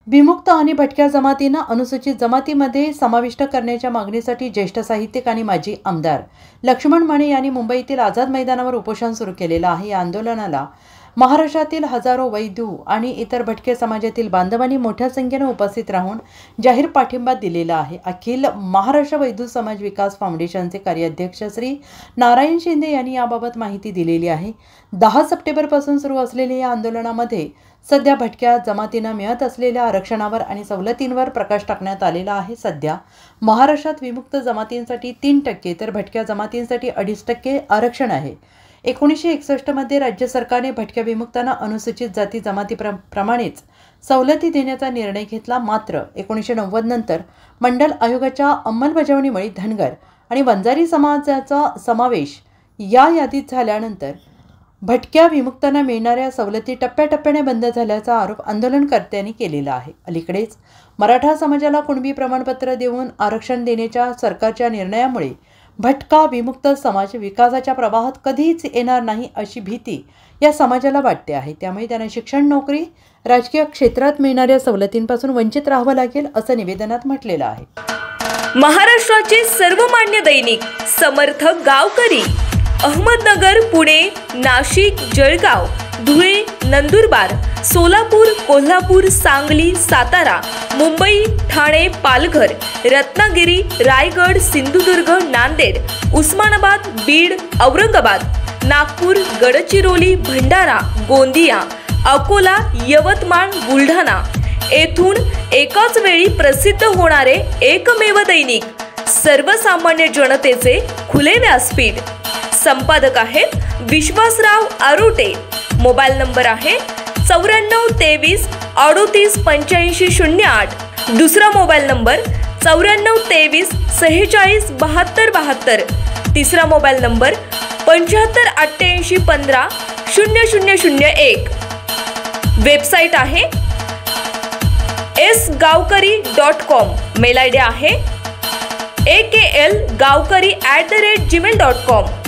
विमुक्त आणि भटक्या जमातींना अनुसूचित जमातीमध्ये समाविष्ट करण्याच्या मागणीसाठी ज्येष्ठ साहित्यिक आणि माजी आमदार लक्ष्मण माने यांनी मुंबईतील आझाद मैदानावर उपोषण सुरू केलेलं आहे। या आंदोलनाला महाराष्ट्रातील हजारो वैद्य आणि इतर भटके समाजातील बांधवांनी मोठ्या संख्येने उपस्थित राहून जाहीर पाठिंबा दिलेला आहे। अखिल महाराष्ट्र वैद्य समाज विकास फाउंडेशनचे कार्याध्यक्ष श्री नारायण शिंदे यांनी याबाबत माहिती दिलेली आहे। 10 सप्टेंबरपासून सुरू असलेल्या या आंदोलनामध्ये सध्या भटक्या जमातींना मिळत असलेल्या आरक्षणावर आणि सवलतींवर प्रकाश टाकण्यात आलेला आहे। सध्या महाराष्ट्रात विमुक्त जमातींसाठी 3% तर भटक्या जमातींसाठी 2.5% आरक्षण आहे। 1961 मध्ये राज्य सरकारने भटक्या विमुक्तांना अनुसूचित जाती जमातीप्रमाणेच सवलती देण्याचा निर्णय घेतला। मात्र 1990 नंतर मंडल आयोगाच्या अंमलबजावणीमुळे धनगर आणि वंजारी समाजाचा समावेश या यादीत झाल्यानंतर भटक्या विमुक्तांना मिळणाऱ्या सवलती टप्प्याटप्प्याने बंद झाल्याचा आरोप आंदोलनकर्त्यांनी केलेला आहे। अलीकडेच मराठा समाजाला कुणबी प्रमाणपत्र देऊन आरक्षण देण्याच्या सरकारच्या निर्णयामुळे भटका विमुक्त समाज विकासाच्या प्रवाहात कधीच येणार नाही अशी भीती या समाजाला वाटते आहे। त्यामुळे त्यांना शिक्षण, नोकरी, राजकीय क्षेत्रात मिळणाऱ्या सवलतींपासून वंचित राहावं लागेल असं निवेदनात म्हटलेलं आहे। महाराष्ट्राचे सर्वमान्य दैनिक समर्थ गावकरी अहमदनगर, पुणे, नाशिक, जळगाव, धुळे, नंदुरबार, सोलापूर, कोल्हापूर, सांगली, सातारा, मुंबई, ठाणे, पालघर, रत्नागिरी, रायगड, सिंधुदुर्ग, नांदेड, उस्मानाबाद, बीड, औरंगाबाद, नागपूर, गडचिरोली, भंडारा, गोंदिया, अकोला, यवतमाळ, बुलढाणा येथून एकाच वेळी प्रसिद्ध होणारे एकमेव दैनिक, सर्वसामान्य जनतेचे खुले व्यासपीठ। संपादक आहेत विश्वासराव आरोटे। मोबाईल नंबर आहे 94 23 38 85 08। दुसरा मोबाईल नंबर 94 23 46 72 72। तिसरा मोबाईल नंबर 75 88 15 0001। वेबसाईट आहे sgavkari.com। मेल आयडी आहे aklgavkari@gmail.com।